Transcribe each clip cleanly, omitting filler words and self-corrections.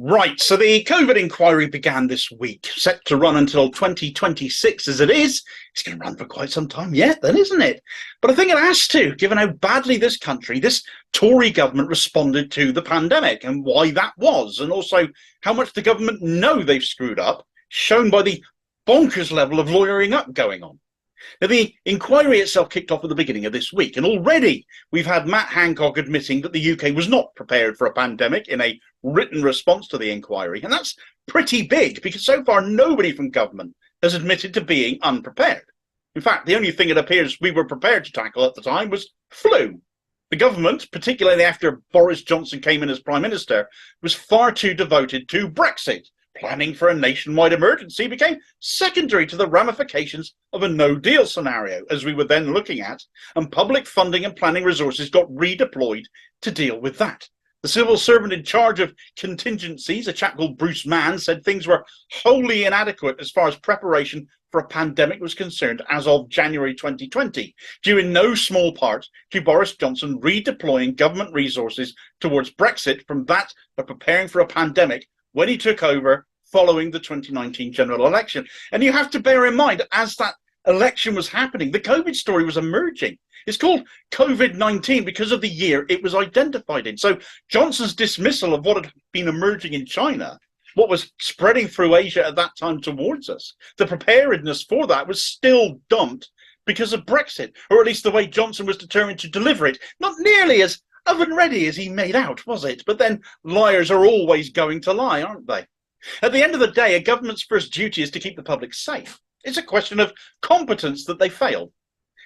Right, so the COVID inquiry began this week, set to run until 2026 as it is. It's going to run for quite some time yet then, isn't it? But I think it has to, given how badly this country, this Tory government responded to the pandemic and why that was, and also how much the government know they've screwed up, shown by the bonkers level of lawyering up going on. Now, the inquiry itself kicked off at the beginning of this week, and already we've had Matt Hancock admitting that the UK was not prepared for a pandemic in a written response to the inquiry. And that's pretty big, because so far nobody from government has admitted to being unprepared. In fact, the only thing it appears we were prepared to tackle at the time was flu. The government, particularly after Boris Johnson came in as Prime Minister, was far too devoted to Brexit. Planning for a nationwide emergency became secondary to the ramifications of a no-deal scenario, as we were then looking at, and public funding and planning resources got redeployed to deal with that. The civil servant in charge of contingencies, a chap called Bruce Mann, said things were wholly inadequate as far as preparation for a pandemic was concerned as of January 2020, due in no small part to Boris Johnson redeploying government resources towards Brexit from that of preparing for a pandemic when he took over following the 2019 general election. And you have to bear in mind, as that election was happening, the COVID story was emerging. It's called COVID-19 because of the year it was identified in. So Johnson's dismissal of what had been emerging in China, what was spreading through Asia at that time towards us, the preparedness for that was still dumped because of Brexit, or at least the way Johnson was determined to deliver it. Not nearly as oven ready as he made out, was it? But then liars are always going to lie, aren't they? At the end of the day, a government's first duty is to keep the public safe. It's a question of competence that they failed.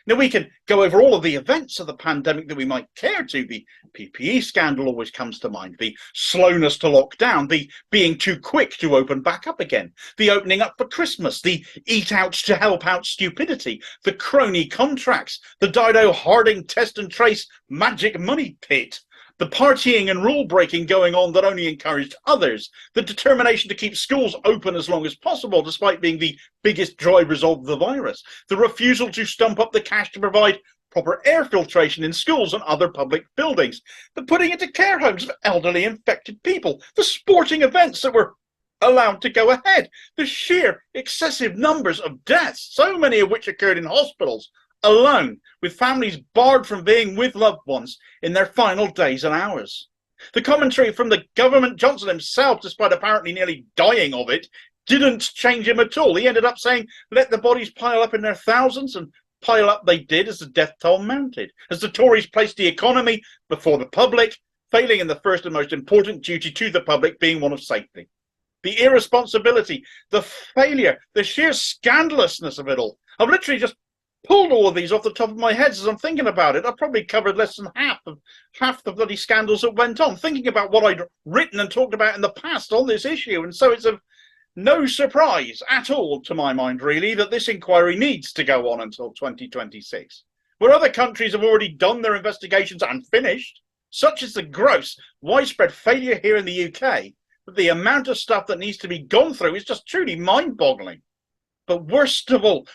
Now, we can go over all of the events of the pandemic that we might care to. The PPE scandal always comes to mind, the slowness to lock down, the being too quick to open back up again, the opening up for Christmas, the eat out to help out stupidity, the crony contracts, the Dido Harding test and trace magic money pit, the partying and rule breaking going on that only encouraged others, the determination to keep schools open as long as possible despite being the biggest drivers of the virus, the refusal to stump up the cash to provide proper air filtration in schools and other public buildings, the putting into care homes of elderly infected people, the sporting events that were allowed to go ahead, the sheer excessive numbers of deaths, so many of which occurred in hospitals alone, with families barred from being with loved ones in their final days and hours. The commentary from the government, Johnson himself, despite apparently nearly dying of it, didn't change him at all. He ended up saying, let the bodies pile up in their thousands, and pile up they did as the death toll mounted, as the Tories placed the economy before the public, failing in the first and most important duty to the public being one of safety. The irresponsibility, the failure, the sheer scandalousness of it all. I've literally just pulled all of these off the top of my head as I'm thinking about it. I've probably covered less than half the bloody scandals that went on, thinking about what I'd written and talked about in the past on this issue. And so it's of no surprise at all, to my mind, really, that this inquiry needs to go on until 2026, where other countries have already done their investigations and finished. Such is the gross, widespread failure here in the UK that the amount of stuff that needs to be gone through is just truly mind-boggling. But worst of all,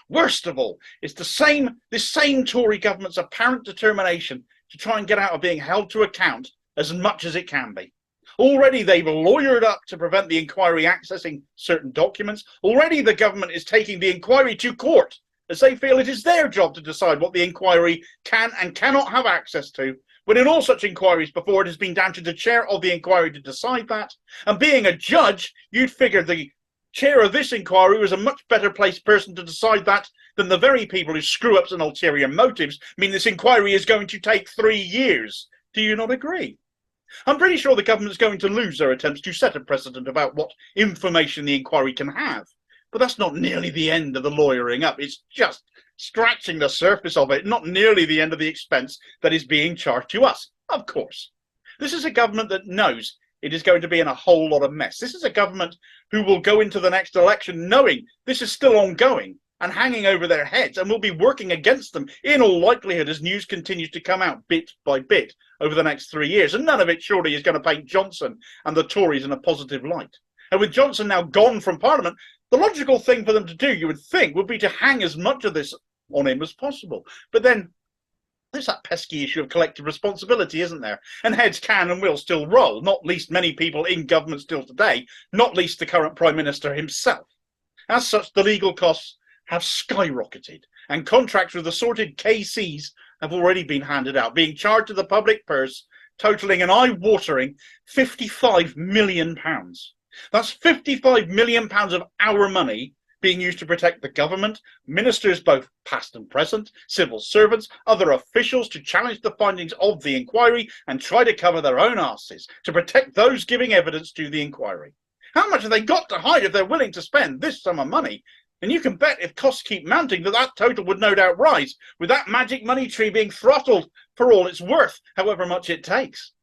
is this same Tory government's apparent determination to try and get out of being held to account as much as it can be. Already they've lawyered up to prevent the inquiry accessing certain documents. Already the government is taking the inquiry to court, as they feel it is their job to decide what the inquiry can and cannot have access to, when in all such inquiries before it has been down to the chair of the inquiry to decide that. And being a judge, you'd figure the chair of this inquiry was a much better placed person to decide that than the very people whose screw-ups and ulterior motives mean this inquiry is going to take 3 years. Do you not agree? I'm pretty sure the government's going to lose their attempts to set a precedent about what information the inquiry can have. But that's not nearly the end of the lawyering up. It's just scratching the surface of it, not nearly the end of the expense that is being charged to us, of course. This is a government that knows it is going to be in a whole lot of mess. This is a government who will go into the next election knowing this is still ongoing and hanging over their heads, and will be working against them in all likelihood as news continues to come out bit by bit over the next 3 years. And none of it surely is going to paint Johnson and the Tories in a positive light. And with Johnson now gone from Parliament, the logical thing for them to do, you would think, would be to hang as much of this on him as possible. But then There's that pesky issue of collective responsibility, isn't there? And heads can and will still roll, not least many people in government still today, not least the current Prime Minister himself. As such, the legal costs have skyrocketed, and contracts with assorted KCs have already been handed out, being charged to the public purse, totalling an eye-watering £55 million. That's £55 million of our money being used to protect the government, ministers both past and present, civil servants, other officials to challenge the findings of the inquiry and try to cover their own asses, to protect those giving evidence to the inquiry. How much have they got to hide if they're willing to spend this sum of money? And you can bet if costs keep mounting that total would no doubt rise, with that magic money tree being throttled for all it's worth, however much it takes.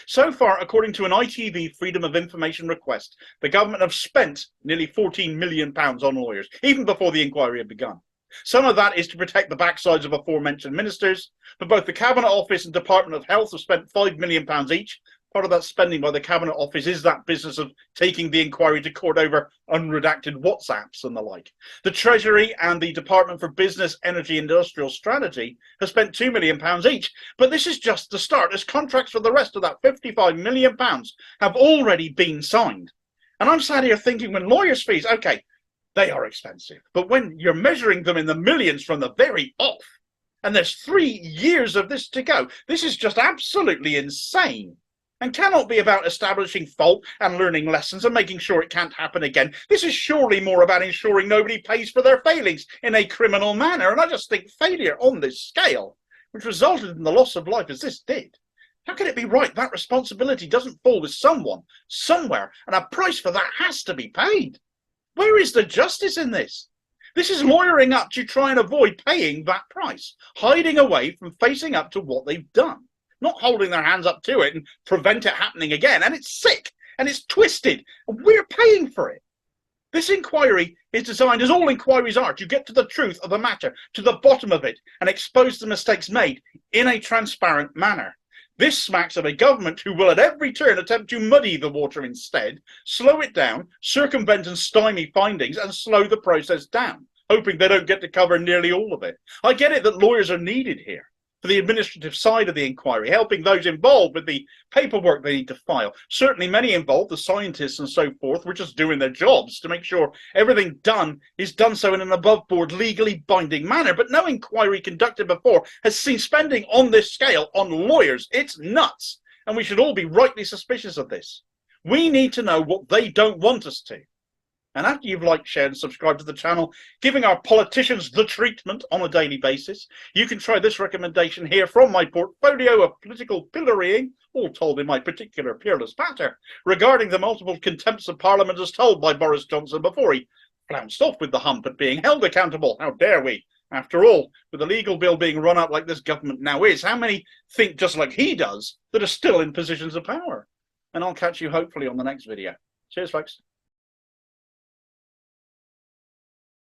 So far, according to an ITV Freedom of Information request, the government have spent nearly £14 million on lawyers, even before the inquiry had begun. Some of that is to protect the backsides of aforementioned ministers, but both the Cabinet Office and Department of Health have spent £5 million each. Part of that spending by the Cabinet Office is that business of taking the inquiry to court over unredacted WhatsApps and the like. The Treasury and the Department for Business, Energy and Industrial Strategy have spent £2 million each. But this is just the start, as contracts for the rest of that £55 million have already been signed. And I'm sat here thinking, when lawyers' fees, okay, they are expensive, but when you're measuring them in the millions from the very off, and there's 3 years of this to go, this is just absolutely insane. And cannot be about establishing fault and learning lessons and making sure it can't happen again. This is surely more about ensuring nobody pays for their failings in a criminal manner. And I just think failure on this scale, which resulted in the loss of life as this did, how can it be right that responsibility doesn't fall with someone, somewhere, and a price for that has to be paid? Where is the justice in this? This is lawyering up to try and avoid paying that price, hiding away from facing up to what they've done, not holding their hands up to it and prevent it happening again. And it's sick and it's twisted and we're paying for it. This inquiry is designed, as all inquiries are, to get to the truth of the matter, to the bottom of it, and expose the mistakes made in a transparent manner. This smacks of a government who will at every turn attempt to muddy the water instead, slow it down, circumvent and stymie findings, and slow the process down, hoping they don't get to cover nearly all of it. I get it that lawyers are needed here for the administrative side of the inquiry, helping those involved with the paperwork they need to file. Certainly many involved, the scientists and so forth, were just doing their jobs to make sure everything done is done so in an above-board, legally binding manner. But no inquiry conducted before has seen spending on this scale on lawyers. It's nuts, and we should all be rightly suspicious of this. We need to know what they don't want us to. And after you've liked, shared and subscribed to the channel, giving our politicians the treatment on a daily basis, you can try this recommendation here from my portfolio of political pillorying, all told in my particular peerless patter, regarding the multiple contempts of Parliament as told by Boris Johnson before he flounced off with the hump at being held accountable. How dare we? After all, with the legal bill being run up like this government now is, how many think just like he does that are still in positions of power? And I'll catch you hopefully on the next video. Cheers, folks.